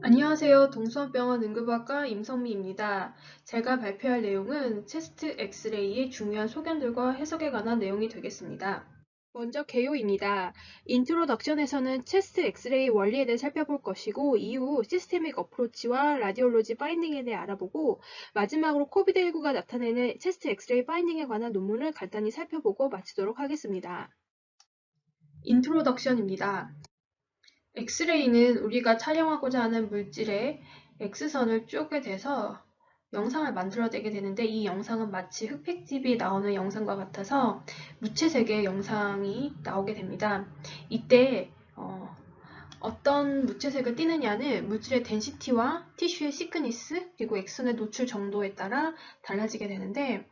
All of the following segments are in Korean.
안녕하세요. 동수업병원 응급의학과 임성미입니다. 제가 발표할 내용은 체스트 엑스레이의 중요한 소견들과 해석에 관한 내용이 되겠습니다. 먼저 개요입니다. 인트로덕션에서는 체스트 엑스레이 원리에 대해 살펴볼 것이고, 이후 시스테믹 어프로치와 라디올로지 파인딩에 대해 알아보고, 마지막으로 코비드19가 나타내는 체스트 엑스레이 파인딩에 관한 논문을 간단히 살펴보고 마치도록 하겠습니다. 인트로덕션입니다. 엑스레이는 우리가 촬영하고자 하는 물질의 X선을 쪼개 대서 영상을 만들어내게 되는데, 이 영상은 마치 흑백 TV에 나오는 영상과 같아서 무채색의 영상이 나오게 됩니다. 이때 어떤 무채색을 띠느냐는 물질의 덴시티와 티슈의 시크니스 그리고 X선의 노출 정도에 따라 달라지게 되는데,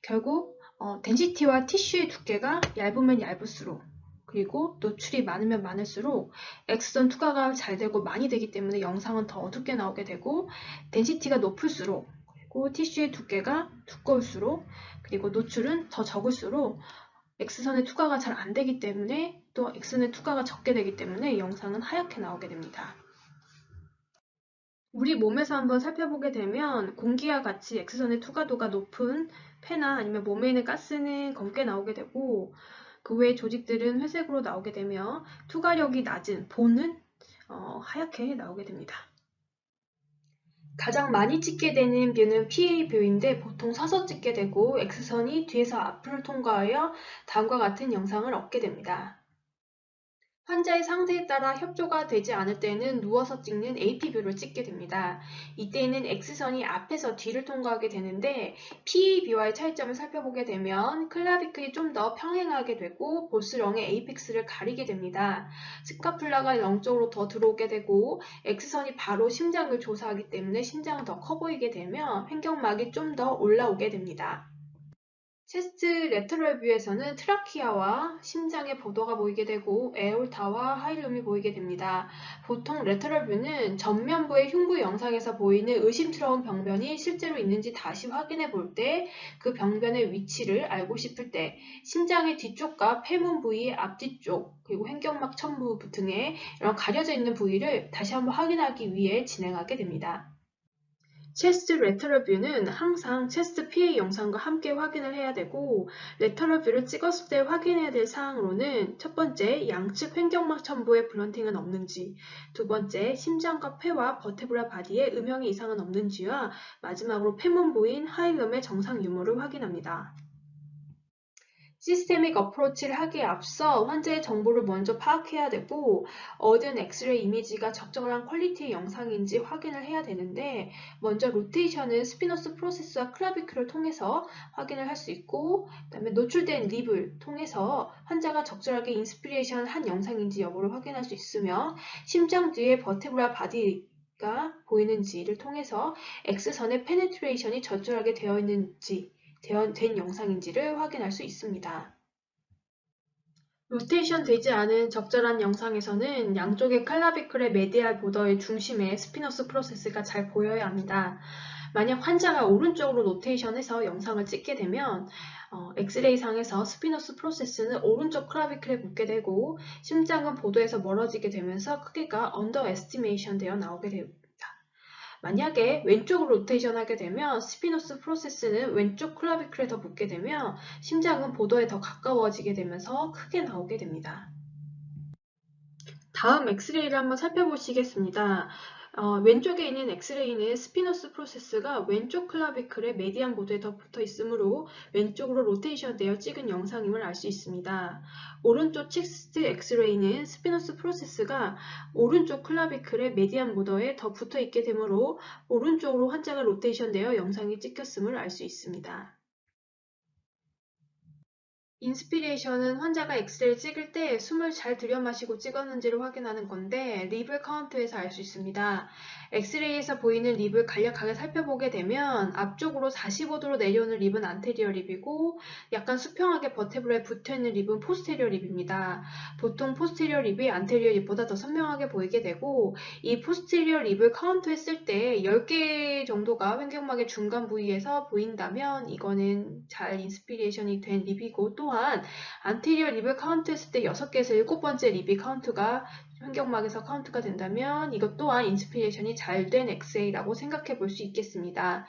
결국 덴시티와 티슈의 두께가 얇으면 얇을수록 그리고 노출이 많으면 많을수록 X선 투과가 잘 되고 많이 되기 때문에 영상은 더 어둡게 나오게 되고, 덴시티가 높을수록 그리고 티슈의 두께가 두꺼울수록 그리고 노출은 더 적을수록 X선의 투과가 잘 안 되기 때문에, 또 X선의 투과가 적게 되기 때문에 영상은 하얗게 나오게 됩니다. 우리 몸에서 한번 살펴보게 되면 공기와 같이 X선의 투과도가 높은 폐나 아니면 몸에 있는 가스는 검게 나오게 되고, 그 외의 조직들은 회색으로 나오게 되며 투과력이 낮은 본은 하얗게 나오게 됩니다. 가장 많이 찍게 되는 뷰는 PA 뷰인데, 보통 서서 찍게 되고 X선이 뒤에서 앞을 통과하여 다음과 같은 영상을 얻게 됩니다. 환자의 상태에 따라 협조가 되지 않을 때는 누워서 찍는 AP뷰를 찍게 됩니다. 이때에는 X선이 앞에서 뒤를 통과하게 되는데, PA뷰와의 차이점을 살펴보게 되면 클라비클이 좀 더 평행하게 되고 볼스령의 에이펙스를 가리게 됩니다. 스카풀라가 0쪽으로 더 들어오게 되고, X선이 바로 심장을 조사하기 때문에 심장은 더 커 보이게 되며 횡격막이 좀 더 올라오게 됩니다. 체스트 레터럴 뷰에서는 트라키아와 심장의 보도가 보이게 되고 에올타와 하일룸이 보이게 됩니다. 보통 레터럴 뷰는 전면부의 흉부 영상에서 보이는 의심스러운 병변이 실제로 있는지 다시 확인해 볼 때, 그 병변의 위치를 알고 싶을 때, 심장의 뒤쪽과 폐문 부위의 앞뒤쪽 그리고 횡격막 첨부 등의 이런 가려져 있는 부위를 다시 한번 확인하기 위해 진행하게 됩니다. 체스트 레터럴 뷰는 항상 체스트 PA 영상과 함께 확인을 해야 되고, 레터럴 뷰를 찍었을 때 확인해야 될 사항으로는 첫 번째, 양측 횡격막 첨부에 블런팅은 없는지, 두 번째, 심장과 폐와 버테브라 바디에 음영의 이상은 없는지와 마지막으로 폐문 부인 하일럼의 정상 유무를 확인합니다. 시스테믹 어프로치를 하기에 앞서 환자의 정보를 먼저 파악해야 되고, 얻은 엑스레이 이미지가 적절한 퀄리티의 영상인지 확인을 해야 되는데, 먼저 로테이션은 스피너스 프로세스와 클라비클을 통해서 확인을 할 수 있고, 그다음에 노출된 립을 통해서 환자가 적절하게 인스피레이션 한 영상인지 여부를 확인할 수 있으며, 심장 뒤에 버테브라 바디가 보이는지를 통해서 X선의 페네트레이션이 적절하게 되어 있는지 된 영상인지를 확인할 수 있습니다. 로테이션 되지 않은 적절한 영상에서는 양쪽의 칼라비클의 메디알 보더의 중심에 스피너스 프로세스가 잘 보여야 합니다. 만약 환자가 오른쪽으로 로테이션해서 영상을 찍게 되면 엑스레이상에서 스피너스 프로세스는 오른쪽 클라비클에 붙게 되고, 심장은 보도에서 멀어지게 되면서 크기가 언더 에스티메이션 되어 나오게 됩니다. 만약에 왼쪽으로 로테이션 하게 되면 스피너스 프로세스는 왼쪽 클라비클에 더 붙게 되며 심장은 보도에 더 가까워지게 되면서 크게 나오게 됩니다. 다음 엑스레이를 한번 살펴보시겠습니다. 왼쪽에 있는 엑스레이는 스피너스 프로세스가 왼쪽 클라비클의 메디안 보드에 더 붙어 있으므로 왼쪽으로 로테이션 되어 찍은 영상임을 알 수 있습니다. 오른쪽 체스트 엑스레이는 스피너스 프로세스가 오른쪽 클라비클의 메디안 보드에 더 붙어 있게 되므로 오른쪽으로 환자가 로테이션 되어 영상이 찍혔음을 알 수 있습니다. 인스피레이션은 환자가 엑스레이를 찍을 때 숨을 잘 들여 마시고 찍었는지를 확인하는 건데, 립을 카운트해서 알 수 있습니다. 엑스레이에서 보이는 립을 간략하게 살펴보게 되면 앞쪽으로 45도로 내려오는 립은 안테리어 립이고, 약간 수평하게 버테브라에 붙어있는 립은 포스테리어 립입니다. 보통 포스테리어 립이 안테리어 립보다 더 선명하게 보이게 되고, 이 포스테리어 립을 카운트했을 때 10개 정도가 횡격막의 중간 부위에서 보인다면 이거는 잘 인스피레이션이 된 립이고, 또한 또한 안테리어 립을 카운트했을 때 6개에서 7번째 립이 카운트가 횡격막에서 카운트가 된다면 이것 또한 인스피레이션이 잘 된 엑스레이라고 생각해 볼 수 있겠습니다.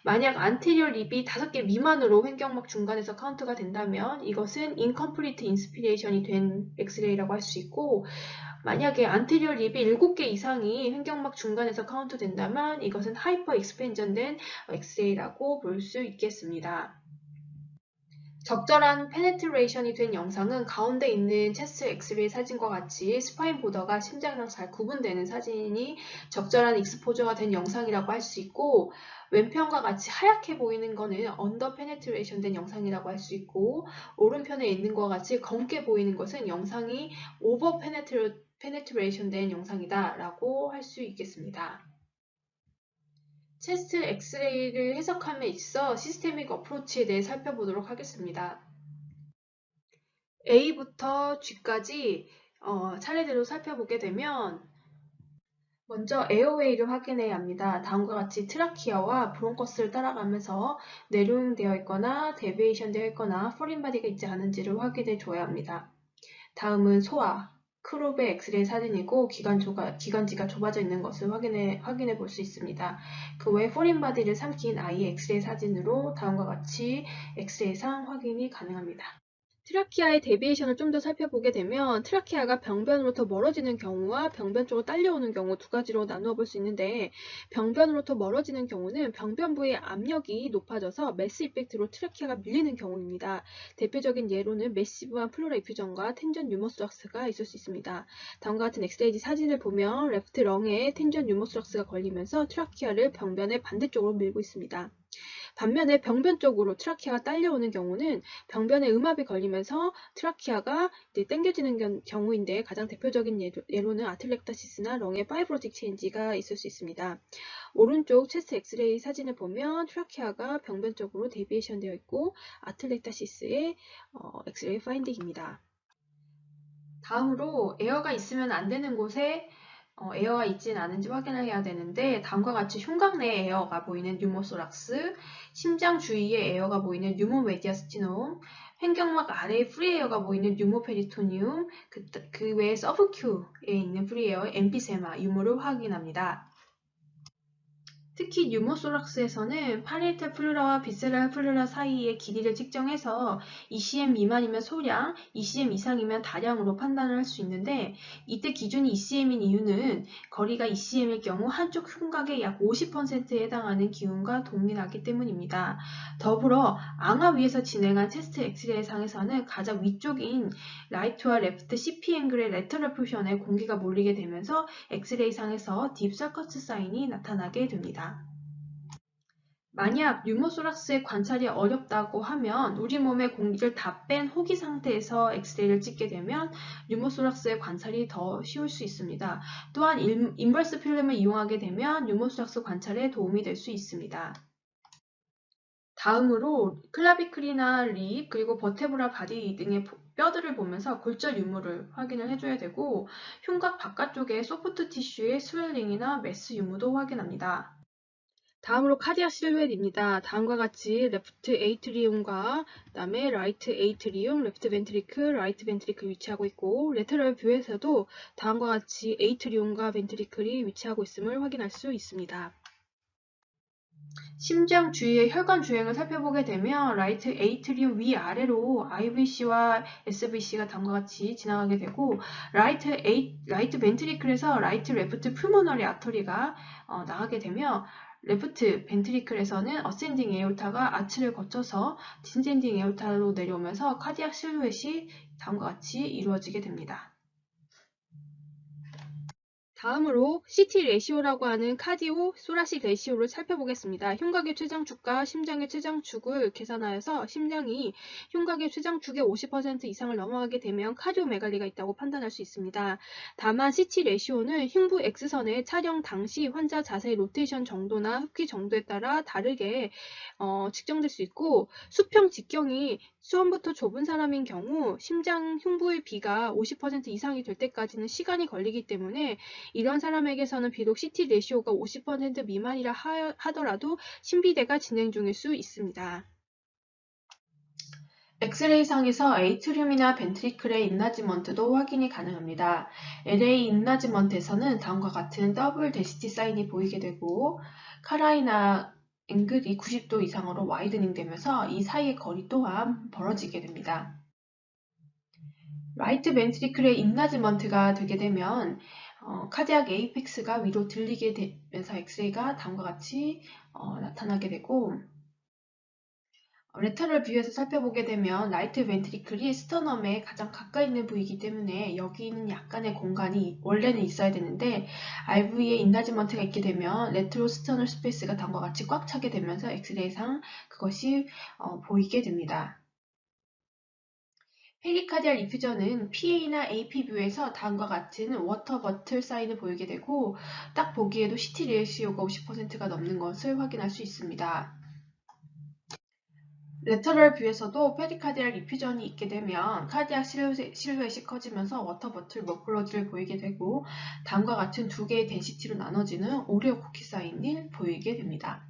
만약 안테리어 립이 5개 미만으로 횡격막 중간에서 카운트가 된다면 이것은 인컴플리트 인스피레이션이 된 엑스레이라고 할 수 있고, 만약에 안테리어 립이 7개 이상이 횡격막 중간에서 카운트 된다면 이것은 하이퍼 익스펜전된 엑스레이라고 볼 수 있겠습니다. 적절한 페네트레이션이 된 영상은 가운데 있는 체스트 엑스레이 사진과 같이 스파인 보더가 심장이랑 잘 구분되는 사진이 적절한 익스포저가 된 영상이라고 할 수 있고, 왼편과 같이 하얗게 보이는 것은 언더 페네트레이션 된 영상이라고 할 수 있고, 오른편에 있는 것과 같이 검게 보이는 것은 영상이 오버 페네트레이션 된 영상이다 라고 할 수 있겠습니다. 체스트 엑스레이를 해석함에 있어 시스테믹 어프로치에 대해 살펴보도록 하겠습니다. A부터 G까지 차례대로 살펴보게 되면 먼저 에어웨이를 확인해야 합니다. 다음과 같이 트라키아와 브론커스를 따라가면서 내려용되어 있거나 데비에이션 되어 있거나 포린 바디가 있지 않은지를 확인해 줘야 합니다. 다음은 소화, 크롭의 엑스레이 사진이고 기관지가 좁아져 있는 것을 확인해 볼 수 있습니다. 그 외 포린 바디를 삼킨 아이의 엑스레이 사진으로 다음과 같이 엑스레이상 확인이 가능합니다. 트라키아의 데비에이션을 좀 더 살펴보게 되면 트라키아가 병변으로부터 멀어지는 경우와 병변 쪽으로 딸려오는 경우 두 가지로 나누어 볼 수 있는데, 병변으로부터 멀어지는 경우는 병변 부의 압력이 높아져서 매스 이펙트로 트라키아가 밀리는 경우입니다. 대표적인 예로는 매시브한 플로라 이퓨전과 텐전 유머스락스가 있을 수 있습니다. 다음과 같은 엑스레이 사진을 보면 레프트 렁에 텐전 유머스락스가 걸리면서 트라키아를 병변의 반대쪽으로 밀고 있습니다. 반면에 병변 쪽으로 트라키아가 딸려오는 경우는 병변에 음압이 걸리면서 트라키아가 당겨지는 경우인데, 가장 대표적인 예로는 아틀렉타시스나 렁의 파이브로틱 체인지가 있을 수 있습니다. 오른쪽 체스트 엑스레이 사진을 보면 트라키아가 병변 쪽으로 데비에이션 되어 있고 아틀렉타시스의 엑스레이 파인딩입니다. 다음으로 에어가 있으면 안 되는 곳에 에어가 있진 않은지 확인을 해야 되는데, 다음과 같이 흉곽 내에 에어가 보이는 뉴모소락스, 심장 주위에 에어가 보이는 뉴모메디아스티놈, 횡격막 아래에 프리에어가 보이는 뉴모페리토니움, 그 외에 서브큐에 있는 프리에어 엠피세마 유무를 확인합니다. 특히 뉴모소락스에서는 파리에탈 플루라와 비세랄 플루라 사이의 길이를 측정해서 ECM 미만이면 소량, ECM 이상이면 다량으로 판단을 할 수 있는데, 이때 기준이 ECM인 이유는 거리가 ECM일 경우 한쪽 흉곽의 약 50%에 해당하는 기운과 동일하기 때문입니다. 더불어 앙하 위에서 진행한 체스트 엑스레이 상에서는 가장 위쪽인 라이트와 레프트 CP 앵글의 레터럴 포션에 공기가 몰리게 되면서 엑스레이 상에서 딥 서커스 사인이 나타나게 됩니다. 만약 뉴모소락스의 관찰이 어렵다고 하면 우리 몸의 공기를 다 뺀 호기 상태에서 엑스레이를 찍게 되면 뉴모소락스의 관찰이 더 쉬울 수 있습니다. 또한 인버스 필름을 이용하게 되면 뉴모소락스 관찰에 도움이 될 수 있습니다. 다음으로 클라비클이나 립 그리고 버테브라 바디 등의 뼈들을 보면서 골절 유무를 확인을 해줘야 되고, 흉곽 바깥쪽에 소프트 티슈의 스웰링이나 메스 유무도 확인합니다. 다음으로 카디악 실루엣입니다. 다음과 같이 레프트 에이트리움과 그다음에 라이트 에이트리움, 레프트 벤트리클, 라이트 벤트리클 위치하고 있고, 레터럴 뷰에서도 다음과 같이 에이트리움과 벤트리클이 위치하고 있음을 확인할 수 있습니다. 심장 주위의 혈관 주행을 살펴보게 되면 라이트 에이트리움 위아래로 IVC와 SVC가 다음과 같이 지나가게 되고, 라이트 벤트리클에서 라이트 레프트 푸모너리 아터리가 나가게 되며, 레프트 벤트리클에서는 어센딩 에오타가 아치를 거쳐서 디센딩 에오타로 내려오면서 카디악 실루엣이 다음과 같이 이루어지게 됩니다. 다음으로 CT 레시오라고 하는 카디오 소라식 레시오를 살펴보겠습니다. 흉곽의 최장축과 심장의 최장축을 계산하여서 심장이 흉곽의 최장축의 50% 이상을 넘어가게 되면 카디오메갈리가 있다고 판단할 수 있습니다. 다만 CT 레시오는 흉부 X선의 촬영 당시 환자 자세의 로테이션 정도나 흡기 정도에 따라 다르게 측정될 수 있고, 수평 직경이 처음부터 좁은 사람인 경우 심장 흉부의 비가 50% 이상이 될 때까지는 시간이 걸리기 때문에 이런 사람에게서는 비록 CT 레시오가 50% 미만이라 하더라도 심비대가 진행 중일 수 있습니다. 엑스레이상에서 에이트리움이나 벤트리클의 인라지먼트도 확인이 가능합니다. LA 인라지먼트에서는 다음과 같은 더블 데시티 사인이 보이게 되고 카라이나 앵글이 90도 이상으로 와이드닝 되면서 이 사이의 거리 또한 벌어지게 됩니다. 라이트 벤트리클의 인라지먼트가 되게 되면 카디악 에이펙스가 위로 들리게 되면서 엑스레이가 다음과 같이 나타나게 되고 레터럴 뷰에서 살펴보게 되면 라이트 벤트리클이 스터넘에 가장 가까이 있는 부위이기 때문에 여기 있는 약간의 공간이 원래는 있어야 되는데 RV에 인라지먼트가 있게 되면 레트로 스터널 스페이스가 다음과 같이 꽉 차게 되면서 엑스레이상 그것이 보이게 됩니다. 페리카디알 이퓨전은 PA나 AP 뷰에서 다음과 같은 워터 버틀 사인을 보이게 되고 딱 보기에도 CT 레이시오가 50%가 넘는 것을 확인할 수 있습니다. 레터럴 뷰에서도 페리카디알 이퓨전이 있게 되면 카디악 실루엣이 커지면서 워터 버틀 머플러지를 보이게 되고 다음과 같은 두 개의 덴시티로 나눠지는 오레오 쿠키 사인을 보이게 됩니다.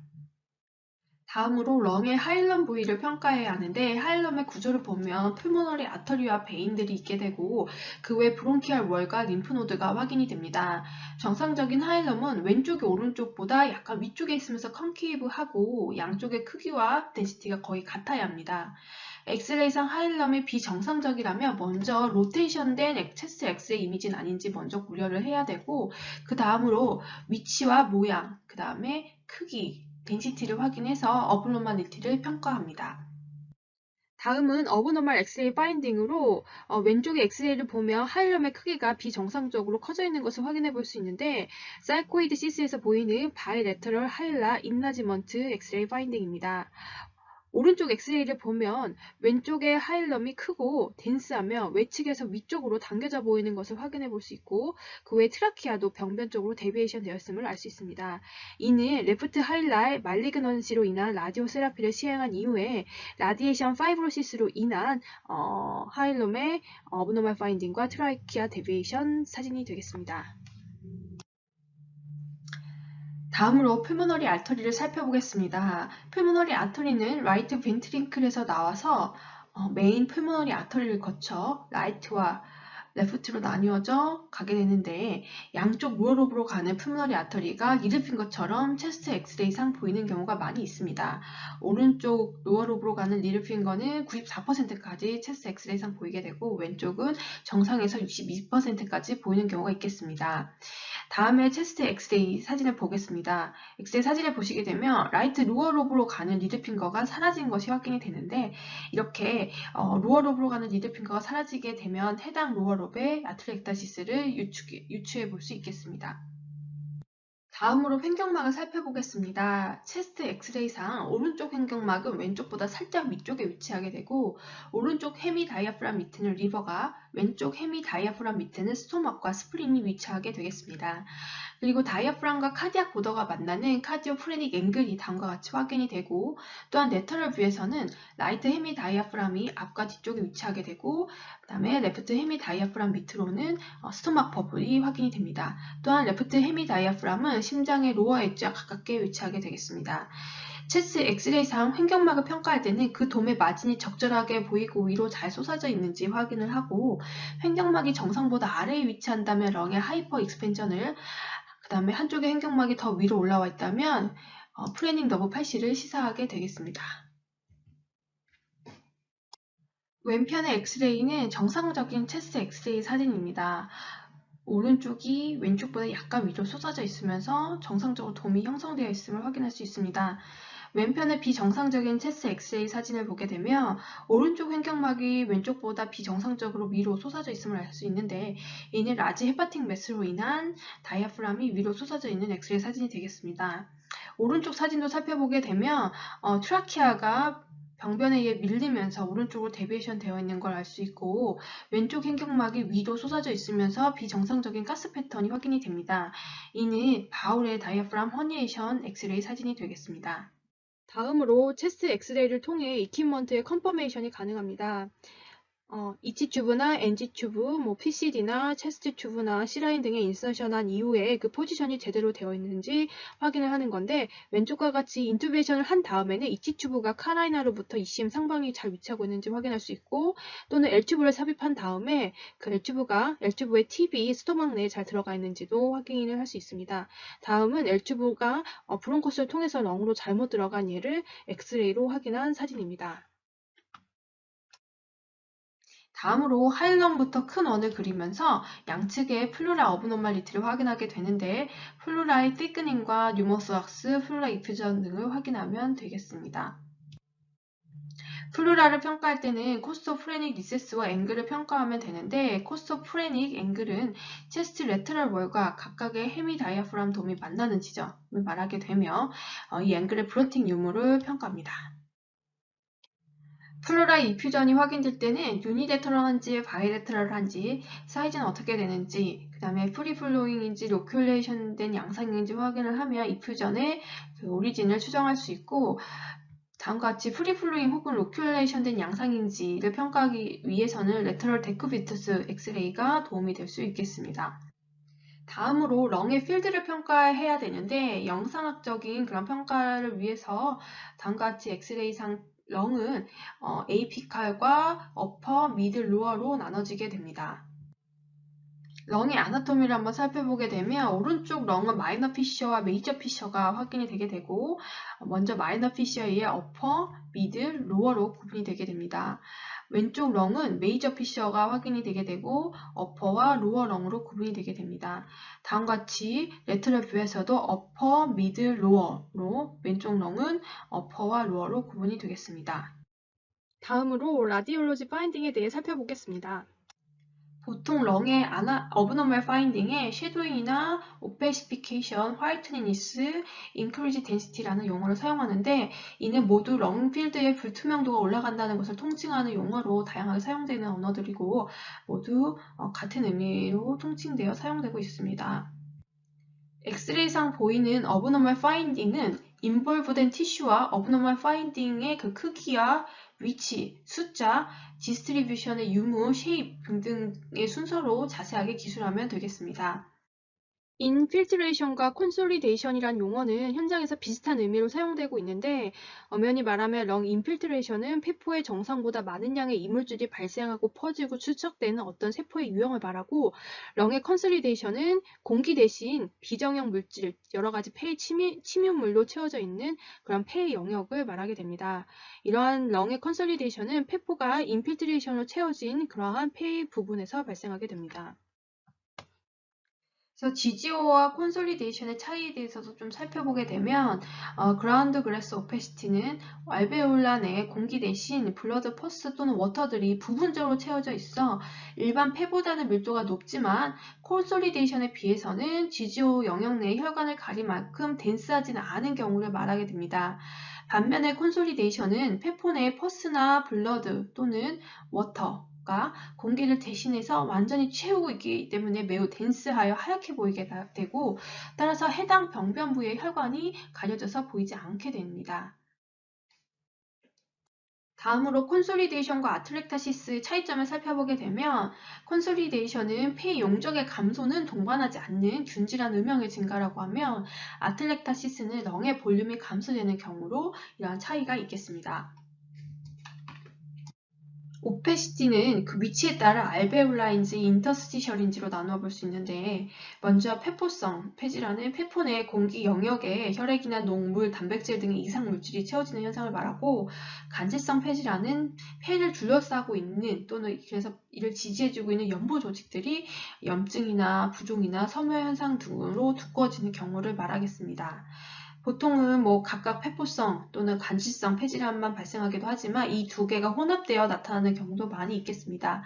다음으로 렁의 하일럼 부위를 평가해야 하는데 하일럼의 구조를 보면 풀모너리 아터리와 베인들이 있게 되고 그 외 브론키얼 월과 림프노드가 확인이 됩니다. 정상적인 하일럼은 왼쪽이 오른쪽보다 약간 위쪽에 있으면서 컨케이브하고 양쪽의 크기와 덴시티가 거의 같아야 합니다. 엑스레이상 하일럼이 비정상적이라면 먼저 로테이션된 체스트 엑스레이 이미지는 아닌지 먼저 고려를 해야 되고 그 다음으로 위치와 모양, 그 다음에 크기, 덴시티를 확인해서 어브노멀리티를 평가합니다. 다음은 어브노멀 엑스레이 파인딩으로 왼쪽의 엑스레이를 보면 하일럼의 크기가 비정상적으로 커져 있는 것을 확인해 볼 수 있는데 사이코이드 시스에서 보이는 바이레터럴 하일라 인라지먼트 엑스레이 파인딩입니다. 오른쪽 엑스레이를 보면 왼쪽의 하일럼이 크고 덴스하며 외측에서 위쪽으로 당겨져 보이는 것을 확인해 볼 수 있고 그 외 트라키아도 병변 쪽으로 데비에이션 되었음을 알 수 있습니다. 이는 레프트 하일라의 말리그넌시로 인한 라디오 세라피를 시행한 이후에 라디에이션 파이브로시스로 인한 하일럼의 어브노멀 파인딩과 트라키아 데비에이션 사진이 되겠습니다. 다음으로 풀모너리 아터리를 살펴보겠습니다. 풀모너리 아터리는 라이트 벤트링클에서 나와서 메인 풀모너리 아터리를 거쳐 라이트와 레프트로 나뉘어져 가게 되는데 양쪽 루어로브로 가는 풀모너리 아터리가 리드핀 것처럼 체스트 엑스레이상 보이는 경우가 많이 있습니다. 오른쪽 루어로브로 가는 리드핑거는 94%까지 체스트 엑스레이상 보이게 되고 왼쪽은 정상에서 62%까지 보이는 경우가 있겠습니다. 다음에 체스트 엑스레이 사진을 보겠습니다. 엑스레이 사진을 보시게 되면 라이트 루어 로브로 가는 리드핑거가 사라진 것이 확인이 되는데 이렇게 루어 로브로 가는 리드핑거가 사라지게 되면 해당 루어 로브의 아트렉타시스를 유추해 볼 수 있겠습니다. 다음으로 횡격막을 살펴보겠습니다. 체스트 엑스레이상 오른쪽 횡격막은 왼쪽보다 살짝 위쪽에 위치하게 되고 오른쪽 헤미 다이아프람 밑에는 리버가 왼쪽 헤미 다이아프람 밑에는 스토막과 스프린이 위치하게 되겠습니다. 그리고 다이아프람과 카디악 보더가 만나는 카디오 프레닉 앵글이 다음과 같이 확인이 되고 또한 레터럴 뷰에서는 라이트 헤미 다이아프람이 앞과 뒤쪽에 위치하게 되고 그 다음에 레프트 헤미 다이아프람 밑으로는 스토막 버블이 확인이 됩니다. 또한 레프트 헤미 다이아프람은 심장의 로어 엣지와 가깝게 위치하게 되겠습니다. 체스 엑스레이상 횡격막을 평가할 때는 그 돔의 마진이 적절하게 보이고 위로 잘 솟아져 있는지 확인을 하고 횡격막이 정상보다 아래에 위치한다면 렁의 하이퍼 익스펜전을 그 다음에 한쪽의 횡격막이 더 위로 올라와 있다면 프레닝 너브 팔씨를 시사하게 되겠습니다. 왼편의 엑스레이는 정상적인 체스트 엑스레이 사진입니다. 오른쪽이 왼쪽보다 약간 위로 솟아져 있으면서 정상적으로 돔이 형성되어 있음을 확인할 수 있습니다. 왼편의 비정상적인 체스트 엑스레이 사진을 보게 되면 오른쪽 횡격막이 왼쪽보다 비정상적으로 위로 솟아져 있음을 알 수 있는데 이는 라지 헤파틱 매스로 인한 다이아프람이 위로 솟아져 있는 엑스레이 사진이 되겠습니다. 오른쪽 사진도 살펴보게 되면 트라키아가 병변에 의해 밀리면서 오른쪽으로 데비에이션 되어 있는 걸 알 수 있고 왼쪽 횡격막이 위로 솟아져 있으면서 비정상적인 가스 패턴이 확인이 됩니다. 이는 바울의 다이아프람 허니에이션 엑스레이 사진이 되겠습니다. 다음으로 체스트 엑스레이를 통해 이퀴먼트의 컨퍼메이션이 가능합니다. 이치 튜브나 NG 튜브, PCD나 체스트 튜브나 C라인 등에 인서션한 이후에 그 포지션이 제대로 되어 있는지 확인을 하는 건데, 왼쪽과 같이 인투베이션을 한 다음에는 이치 튜브가 카라이나로부터 ECM 상방이 잘 위치하고 있는지 확인할 수 있고, 또는 L튜브를 삽입한 다음에 그 L튜브의 팁이 스토막 내에 잘 들어가 있는지도 확인을 할 수 있습니다. 다음은 L튜브가 브론코스를 통해서 렁으로 잘못 들어간 예를 엑스레이로 확인한 사진입니다. 다음으로 하이런부터 큰 원을 그리면서 양측의 플루라 어브노멀리티를 확인하게 되는데, 플루라의 띠크닝과 뉴머스왁스, 플루라 이퓨전 등을 확인하면 되겠습니다. 플루라를 평가할 때는 코스트 프레닉 리세스와 앵글을 평가하면 되는데, 코스트 프레닉 앵글은 체스트 레터럴 월과 각각의 헤미 다이아프람 돔이 만나는 지점을 말하게 되며, 이 앵글의 브론팅 유무를 평가합니다. 플루라 이퓨전이 확인될 때는 유니레터럴한지 바이레터럴한지, 사이즈는 어떻게 되는지, 그 다음에 프리플로잉인지 로큘레이션 된 양상인지 확인을 하면 이퓨전의 그 오리진을 추정할 수 있고, 다음과 같이 프리플로잉 혹은 로큘레이션 된 양상인지를 평가하기 위해서는 레터럴 데쿠비투스 엑스레이가 도움이 될 수 있겠습니다. 다음으로 렁의 필드를 평가해야 되는데, 영상학적인 그런 평가를 위해서 다음과 같이 엑스레이상 렁은 에이피칼과 어퍼, 미들, 로어로 나눠지게 됩니다. 렁의 아나토미를 한번 살펴보게 되면, 오른쪽 렁은 마이너 피셔와 메이저 피셔가 확인이 되게 되고, 먼저 마이너 피셔의 어퍼, 미들, 로어로 구분이 되게 됩니다. 왼쪽 렁은 메이저 피셔가 확인이 되게 되고, 어퍼와 로어 렁으로 구분이 되게 됩니다. 다음과 같이 레터럴 뷰에서도 어퍼, 미들, 로어로 왼쪽 렁은 어퍼와 로어로 구분이 되겠습니다. 다음으로 라디올로지 파인딩에 대해 살펴보겠습니다. 보통 렁의 어브노멀 파인딩에 쉐도잉이나 오페시피케이션, 화이트니니스, 인크리지 덴시티라는 용어를 사용하는데, 이는 모두 렁 필드의 불투명도가 올라간다는 것을 통칭하는 용어로 다양하게 사용되는 언어들이고, 모두 같은 의미로 통칭되어 사용되고 있습니다. 엑스레이상 보이는 어브노멀 파인딩은 인볼브된 티슈와 어브노멀 파인딩의 그 크기와 위치, 숫자, 디스트리뷰션의 유무, 쉐입 등등의 순서로 자세하게 기술하면 되겠습니다. 인필트레이션과 콘솔리데이션이란 용어는 현장에서 비슷한 의미로 사용되고 있는데, 엄연히 말하면 렁 인필트레이션은 폐포의 정상보다 많은 양의 이물질이 발생하고 퍼지고 추적되는 어떤 세포의 유형을 말하고, 렁의 컨솔리데이션은 공기 대신 비정형 물질, 여러 가지 폐의 침유물로 채워져 있는 그런 폐의 영역을 말하게 됩니다. 이러한 렁의 컨솔리데이션은 폐포가 인필트레이션으로 채워진 그러한 폐의 부분에서 발생하게 됩니다. 그래서 GGO와 콘솔리데이션의 차이에 대해서도 좀 살펴보게 되면, 그라운드 그래스 오페시티는 알베올라 내에 공기 대신 블러드 퍼스 또는 워터들이 부분적으로 채워져 있어 일반 폐보다는 밀도가 높지만, 콘솔리데이션에 비해서는 GGO 영역 내의 혈관을 가릴 만큼 덴스하지는 않은 경우를 말하게 됩니다. 반면에 콘솔리데이션은 폐포 내의 퍼스나 블러드 또는 워터가 공기를 대신해서 완전히 채우고 있기 때문에 매우 덴스하여 하얗게 보이게 되고, 따라서 해당 병변 부의 혈관이 가려져서 보이지 않게 됩니다. 다음으로 콘솔리데이션과 아틀렉타시스의 차이점을 살펴보게 되면, 콘솔리데이션은 폐 용적의 감소는 동반하지 않는 균질한 음영의 증가라고 하면, 아틀렉타시스는 렁의 볼륨이 감소되는 경우로 이러한 차이가 있겠습니다. 오페시티는 그 위치에 따라 알베올라인지 인터스티셜인지로 나누어 볼 수 있는데, 먼저 폐포성 폐질환은 폐포 내 공기 영역에 혈액이나 녹물, 단백질 등의 이상 물질이 채워지는 현상을 말하고, 간질성 폐질환은 폐를 둘러싸고 있는 또는 그래서 이를 지지해주고 있는 연부 조직들이 염증이나 부종이나 섬유 현상 등으로 두꺼워지는 경우를 말하겠습니다. 보통은 각각 폐포성 또는 간질성 폐질환만 발생하기도 하지만, 이 두 개가 혼합되어 나타나는 경우도 많이 있겠습니다.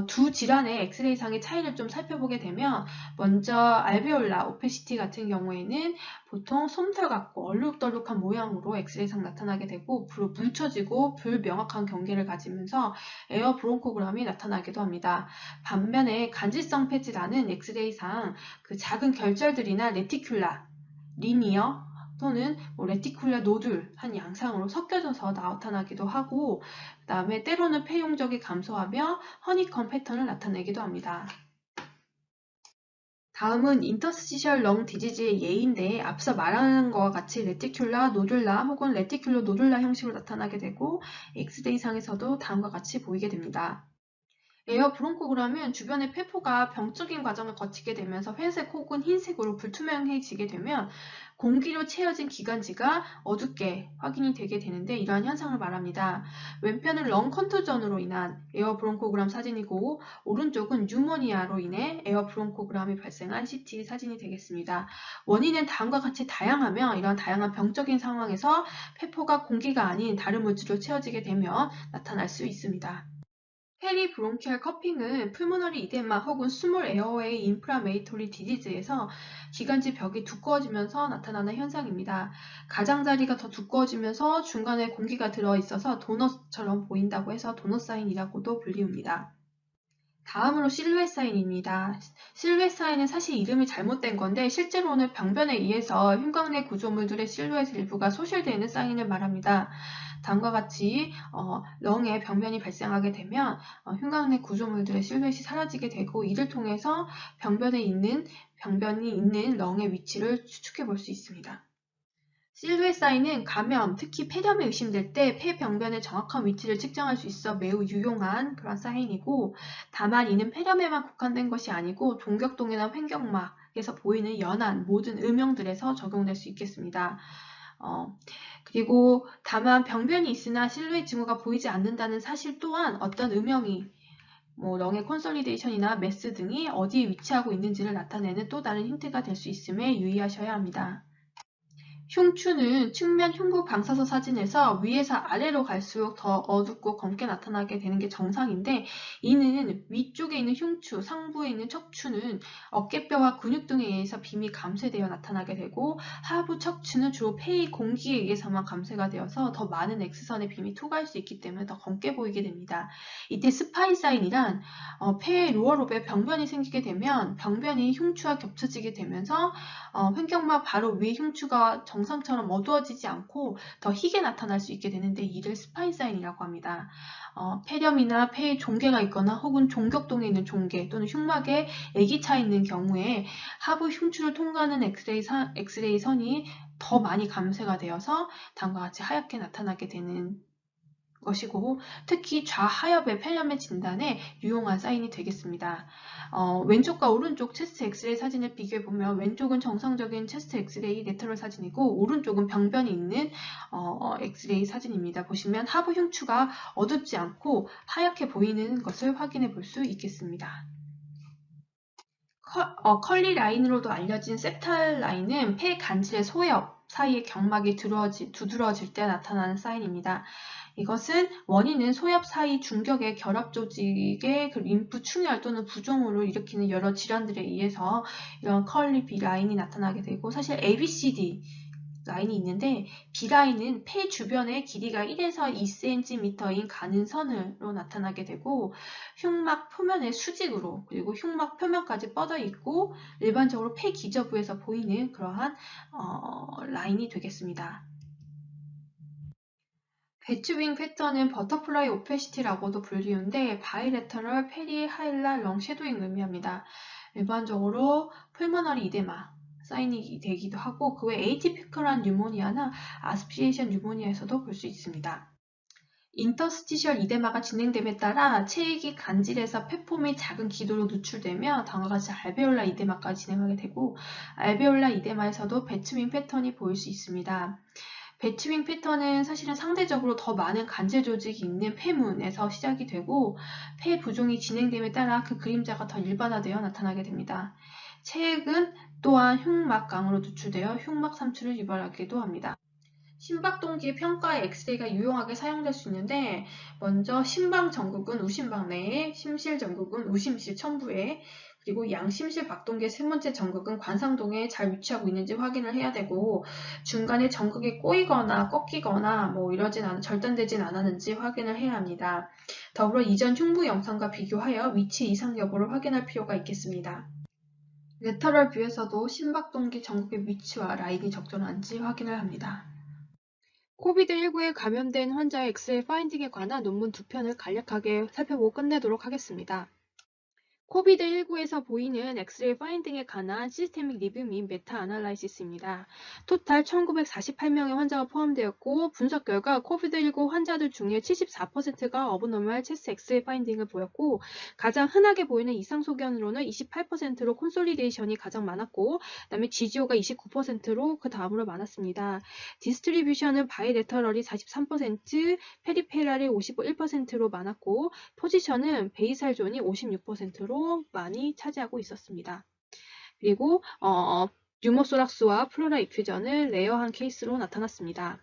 두 질환의 엑스레이상의 차이를 좀 살펴보게 되면, 먼저 알베올라 오페시티 같은 경우에는 보통 솜털 같고 얼룩덜룩한 모양으로 엑스레이상 나타나게 되고, 뭉쳐지고 불명확한 경계를 가지면서 에어 브론코그램이 나타나기도 합니다. 반면에 간질성 폐질환은 엑스레이상 그 작은 결절들이나 레티큘라, 리니어, 또는 레티큘러 노듈 한 양상으로 섞여져서 나타나기도 하고, 그 다음에 때로는 폐 용적이 감소하며 허니컴 패턴을 나타내기도 합니다. 다음은 인터스티셜 렁 디지즈의 예인데, 앞서 말하는 것과 같이 레티큘라 노듈라 혹은 레티큘러 노듈라 형식으로 나타나게 되고, 엑스레이상에서도 다음과 같이 보이게 됩니다. 에어 브론코그램은 주변의 폐포가 병적인 과정을 거치게 되면서 회색 혹은 흰색으로 불투명해지게 되면 공기로 채워진 기관지가 어둡게 확인이 되게 되는데, 이러한 현상을 말합니다. 왼편은 렁 컨투전으로 인한 에어 브론코그램 사진이고, 오른쪽은 뉴모니아로 인해 에어 브론코그램이 발생한 CT 사진이 되겠습니다. 원인은 다음과 같이 다양하며, 이런 다양한 병적인 상황에서 폐포가 공기가 아닌 다른 물질로 채워지게 되면 나타날 수 있습니다. 페리브론키얼 커핑은 풀모너리 이데마 혹은 스몰 에어웨이 인프라메이토리 디지즈에서 기관지 벽이 두꺼워지면서 나타나는 현상입니다. 가장자리가 더 두꺼워지면서 중간에 공기가 들어있어서 도넛처럼 보인다고 해서 도넛 사인이라고도 불리웁니다. 다음으로 실루엣 사인입니다. 실루엣 사인은 사실 이름이 잘못된 건데, 실제로는 병변에 의해서 흉곽내 구조물들의 실루엣 일부가 소실되는 사인을 말합니다. 다음과 같이 렁에 병변이 발생하게 되면 흉곽내 구조물들의 실루엣이 사라지게 되고, 이를 통해서 병변이 있는 렁의 위치를 추측해 볼 수 있습니다. 실루엣 사인은 감염, 특히 폐렴이 의심될 때 폐병변의 정확한 위치를 측정할 수 있어 매우 유용한 그런 사인이고, 다만 이는 폐렴에만 국한된 것이 아니고 동격동이나 횡격막에서 보이는 연한 모든 음영들에서 적용될 수 있겠습니다. 그리고 다만 병변이 있으나 실루엣 징후가 보이지 않는다는 사실 또한 어떤 음영이 렁의 콘솔리데이션이나 메스 등이 어디에 위치하고 있는지를 나타내는 또 다른 힌트가 될 수 있음에 유의하셔야 합니다. 흉추는 측면 흉부 방사선 사진에서 위에서 아래로 갈수록 더 어둡고 검게 나타나게 되는 게 정상인데, 이는 위쪽에 있는 흉추, 상부에 있는 척추는 어깨뼈와 근육 등에 의해서 빔이 감쇄되어 나타나게 되고, 하부 척추는 주로 폐의 공기에 의해서만 감쇄가 되어서 더 많은 X선의 빔이 투과할 수 있기 때문에 더 검게 보이게 됩니다. 이때 스파인 사인이란 폐의 로어롭에 병변이 생기게 되면 병변이 흉추와 겹쳐지게 되면서 횡격막 바로 위에 흉추가 정상처럼 어두워지지 않고 더 희게 나타날 수 있게 되는데, 이를 스파인 사인이라고 합니다. 폐렴이나 폐에 종괴가 있거나 혹은 종격동에 있는 종괴 또는 흉막에 액이 차 있는 경우에 하부 흉추를 통과하는 엑스레이 선이 더 많이 감쇄가 되어서 다음과 같이 하얗게 나타나게 되는 것이고, 특히 좌하엽의 폐렴의 진단에 유용한 사인이 되겠습니다. 왼쪽과 오른쪽 체스트 엑스레이 사진을 비교해보면, 왼쪽은 정상적인 체스트 엑스레이 레터럴 사진이고, 오른쪽은 병변이 있는 엑스레이 사진입니다. 보시면 하부 흉추가 어둡지 않고 하얗게 보이는 것을 확인해 볼 수 있겠습니다. 컬리 라인으로도 알려진 septal 라인은 폐 간질의 소엽 사이에 경막이 두드러질 때 나타나는 사인입니다. 이것은 원인은 소엽 사이 중격의 결합 조직의 림프 충혈 또는 부종으로 일으키는 여러 질환들에 의해서 이런 컬리 B 라인이 나타나게 되고, 사실 ABCD 라인이 있는데, B라인은 폐 주변의 길이가 1에서 2cm인 가는 선으로 나타나게 되고, 흉막 표면의 수직으로, 그리고 흉막 표면까지 뻗어 있고 일반적으로 폐 기저부에서 보이는 그러한 라인이 되겠습니다. 배추윙 패턴은 버터플라이 오페시티라고도 불리운데, 바이레터럴 페리하일라 렁 쉐도잉을 의미합니다. 일반적으로 풀모너리 이데마 사인이 되기도 하고, 그 외 에이티피컬한 뉴모니아나 아스피레이션 뉴모니아에서도 볼 수 있습니다. 인터스티셜 이데마가 진행됨에 따라 체액이 간질에서 폐포 및 작은 기도로 누출되며 다음과 같이 알베올라 이데마까지 진행하게 되고, 알베올라 이데마에서도 배추윙 패턴이 보일 수 있습니다. 배추윙 패턴은 사실은 상대적으로 더 많은 간질 조직이 있는 폐문에서 시작이 되고, 폐 부종이 진행됨에 따라 그 그림자가 더 일반화되어 나타나게 됩니다. 체액은 또한 흉막강으로 누출되어 흉막 삼출을 유발하기도 합니다. 심박동기 평가의 엑스레이가 유용하게 사용될 수 있는데, 먼저 심방 전극은 우심방 내에, 심실 전극은 우심실 첨부에, 그리고 양심실 박동기의 세 번째 전극은 관상동에 잘 위치하고 있는지 확인을 해야 되고, 중간에 전극이 꼬이거나 꺾이거나 절단되진 않았는지 확인을 해야 합니다. 더불어 이전 흉부 영상과 비교하여 위치 이상 여부를 확인할 필요가 있겠습니다. 레터럴 뷰에서도 심박동기 전극의 위치와 라인이 적절한지 확인을 합니다. 코비드19에 감염된 환자의 엑스레이 파인딩에 관한 논문 2편을 간략하게 살펴보고 끝내도록 하겠습니다. 코비드19에서 보이는 엑스레이 파인딩에 관한 시스테믹 리뷰 및 메타 아날라이시스입니다. 토탈 1948명의 환자가 포함되었고 분석 결과 코비드19 환자들 중에 74%가 어브노멀 체스트 엑스레이 파인딩을 보였고 가장 흔하게 보이는 이상 소견으로는 28%로 콘솔리데이션이 가장 많았고 그다음에 GGO가 29%로 그 다음으로 많았습니다. 디스트리뷰션은 바이레터럴이 43%, 페리페랄이 51%로 많았고 포지션은 베이살 존이 56%로 많이 차지하고 있었습니다. 그리고 뉴모소락스와 플로라 이퓨전은 레어한 케이스로 나타났습니다.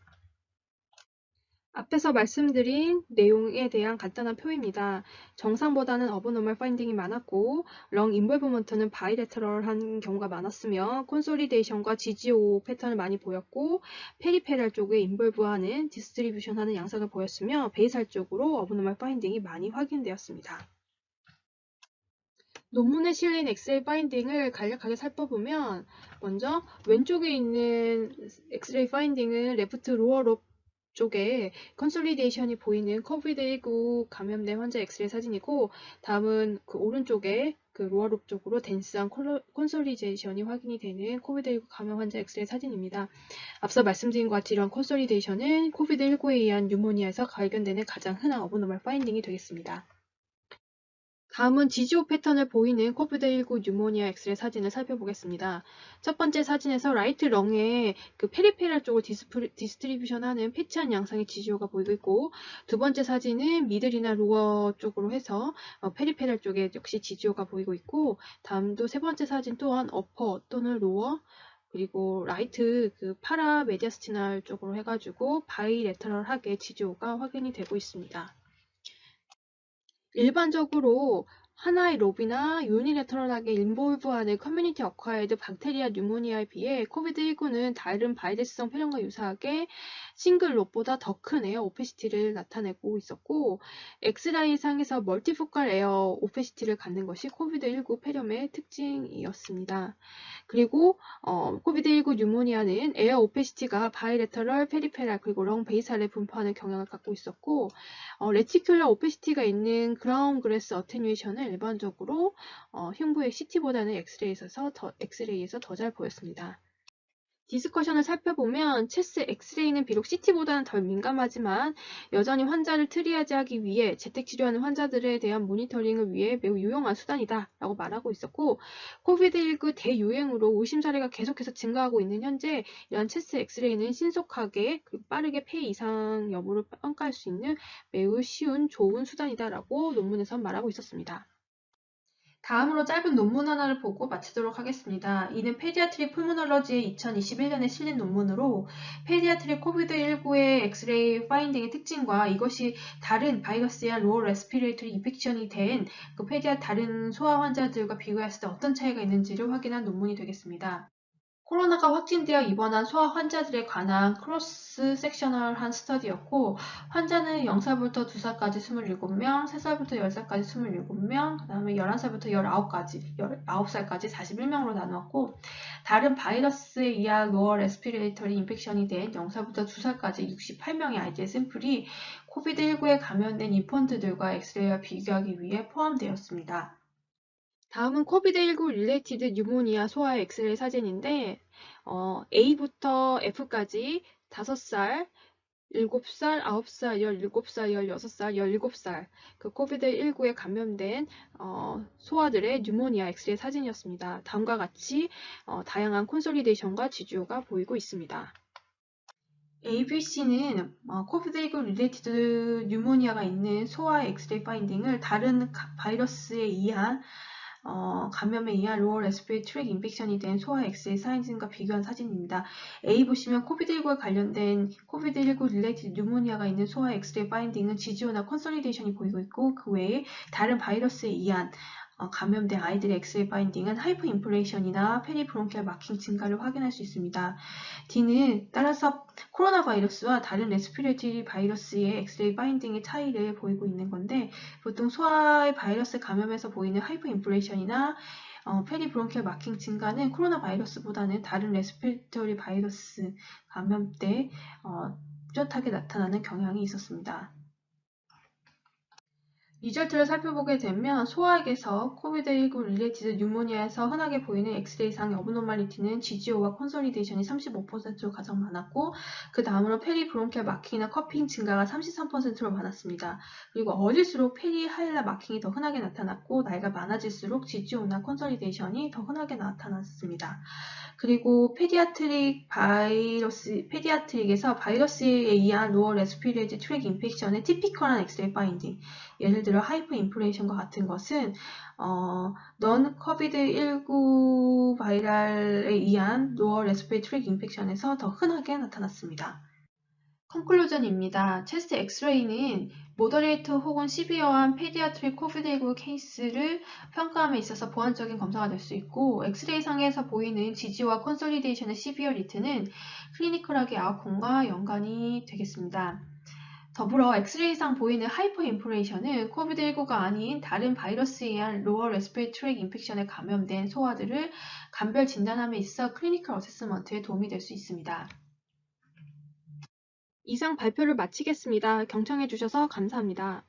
앞에서 말씀드린 내용에 대한 간단한 표입니다. 정상보다는 어브노멀 파인딩이 많았고 렁 인볼브먼트는 바이레터럴한 경우가 많았으며 콘솔리데이션과 GGO 패턴을 많이 보였고 페리페랄 쪽에 인볼브하는 디스트리뷰션하는 양상을 보였으며 베이살 쪽으로 어브노멀 파인딩이 많이 확인되었습니다. 논문에 실린 엑스레이 파인딩을 간략하게 살펴보면 먼저 왼쪽에 있는 엑스레이 파인딩은 레프트 로어 롭 쪽에 컨솔리데이션이 보이는 코비드19 감염된 환자 엑스레이 사진이고 다음은 그 오른쪽에 그 로어 롭 쪽으로 덴스한 컨솔리데이션이 확인이 되는 코비드19 감염 환자 엑스레이 사진입니다. 앞서 말씀드린 것 같이 이런 컨솔리데이션은 코비드19에 의한 뉴모니아에서 발견되는 가장 흔한 어브노멀 파인딩이 되겠습니다. 다음은 GGO 패턴을 보이는 코비드19 뉴모니아 엑스레이 사진을 살펴보겠습니다. 첫 번째 사진에서 라이트 렁에 그 페리페랄 쪽을 디스트리뷰션하는 패치한 양상의 GGO가 보이고 있고 두 번째 사진은 미들이나 로어 쪽으로 해서 페리페랄 쪽에 역시 GGO가 보이고 있고 다음도 세 번째 사진 또한 어퍼 또는 로어 그리고 라이트 그 파라 메디아스티날 쪽으로 해가지고 바이레터럴하게 GGO가 확인이 되고 있습니다. 일반적으로 하나의 롭이나 유니레터럴하게 인볼브하는 커뮤니티 어콰이드 박테리아 뉴모니아에 비해 코비드19는 다른 바이러스성 폐렴과 유사하게 싱글 롭보다 더 큰 에어 오페시티를 나타내고 있었고 엑스라이상에서 멀티포컬 에어 오페시티를 갖는 것이 코비드19 폐렴의 특징이었습니다. 그리고 코비드19 뉴모니아는 에어 오페시티가 바이레터럴, 페리페랄 그리고 렁 베이살에 분포하는 경향을 갖고 있었고 레티큘러 오페시티가 있는 그라운 그래스 어테뉴에이션은 일반적으로 흉부의 CT보다는 엑스레이에서 더 잘 보였습니다. 디스커션을 살펴보면 체스 엑스레이는 비록 CT보다는 덜 민감하지만 여전히 환자를 트리아지하기 위해 재택치료하는 환자들에 대한 모니터링을 위해 매우 유용한 수단이다 라고 말하고 있었고 코비드19 대유행으로 의심 사례가 계속해서 증가하고 있는 현재 이러한 체스 엑스레이는 신속하게 빠르게 폐 이상 여부를 평가할 수 있는 매우 쉬운 좋은 수단이다 라고 논문에서 말하고 있었습니다. 다음으로 짧은 논문 하나를 보고 마치도록 하겠습니다. 이는 페디아트릭 풀모널러지의 2021년에 실린 논문으로 페디아트릭 코비드19의 엑스레이 파인딩의 특징과 이것이 다른 바이러스야 로어 레스피레이터리 인펙션이 된 그 다른 소아 환자들과 비교했을 때 어떤 차이가 있는지를 확인한 논문이 되겠습니다. 코로나가 확진되어 입원한 소아 환자들에 관한 크로스 섹셔널한 스터디였고 환자는 0살부터 2살까지 27명, 3살부터 10살까지 27명, 그 다음에 11살부터 19살까지 41명으로 나누었고 다른 바이러스에 의한 로어 레스피레이터리 인펙션이 된 0살부터 2살까지 68명의 아이들의 샘플이 코비드19에 감염된 인펀트들과 엑스레이와 비교하기 위해 포함되었습니다. 다음은 코비드19 릴레이티드 뉴모니아 소아의 엑스레이 사진인데 A부터 F까지 5살, 7살, 9살, 17살, 16살, 17살 그 코비드19에 감염된 소아들의 뉴모니아 엑스레이 사진이었습니다. 다음과 같이 다양한 콘솔리데이션과 지주가 보이고 있습니다. ABC는 코비드19 릴레이티드 뉴모니아가 있는 소아의 엑스레이 파인딩을 다른 바이러스에 의한 감염에 의한 로어 레스피레이터리 트랙 인펙션이 된 소아 엑스레이 사진과 비교한 사진입니다. A 보시면 코비드19에 관련된 코비드19 릴레이티드 뉴모니아가 있는 소아 엑스레이 파인딩은 지지오나 컨솔리데이션이 보이고 있고 그 외에 다른 바이러스에 의한 감염된 아이들의 엑스레이 파인딩은 하이퍼 인플레이션이나 페리브론키얼 마킹 증가를 확인할 수 있습니다. D는 따라서 코로나 바이러스와 다른 레스피레이터리 바이러스의 엑스레이 파인딩의 차이를 보이고 있는 건데 보통 소아의 바이러스 감염에서 보이는 하이퍼 인플레이션이나 페리브론키얼 마킹 증가는 코로나 바이러스보다는 다른 레스피레이터리 바이러스 감염 때 뚜렷하게 나타나는 경향이 있었습니다. 리절트를 살펴보게 되면 소아에게서 코비드19 릴레이티드 뉴모니아에서 흔하게 보이는 엑스레이상의 어브노멀리티는 GGO와 콘솔리데이션이 35%로 가장 많았고 그 다음으로 페리브론키얼 마킹이나 커핑 증가가 33%로 많았습니다. 그리고 어릴수록 페리하일라 마킹이 더 흔하게 나타났고 나이가 많아질수록 GGO나 콘솔리데이션이 더 흔하게 나타났습니다. 그리고 페디아트릭에서 바이러스에 의한 로어 레스피레이터리 트랙 인펙션의 티피컬한 엑스레이 파인딩, 예를 들어 하이퍼 인플레이션과 같은 것은 넌 코비드19 바이럴에 의한 로어 레스피레이터리 트랙 인펙션에서 더 흔하게 나타났습니다. 컨클루전입니다. 체스트 엑스레이는 모더레이트 혹은 시비어한 페디아트릭 코비드19 케이스를 평가함에 있어서 보완적인 검사가 될 수 있고 엑스레이상에서 보이는 지지와 컨솔리데이션의 시비어리티는 클리니컬하게 아웃컴과 연관이 되겠습니다. 더불어 엑스레이상 보이는 하이퍼 인플레이션은 코비드19가 아닌 다른 바이러스에 의한 로어 레스피레이터리 트랙 인펙션에 감염된 소아들을 감별 진단함에 있어 클리니컬 어세스먼트에 도움이 될 수 있습니다. 이상 발표를 마치겠습니다. 경청해 주셔서 감사합니다.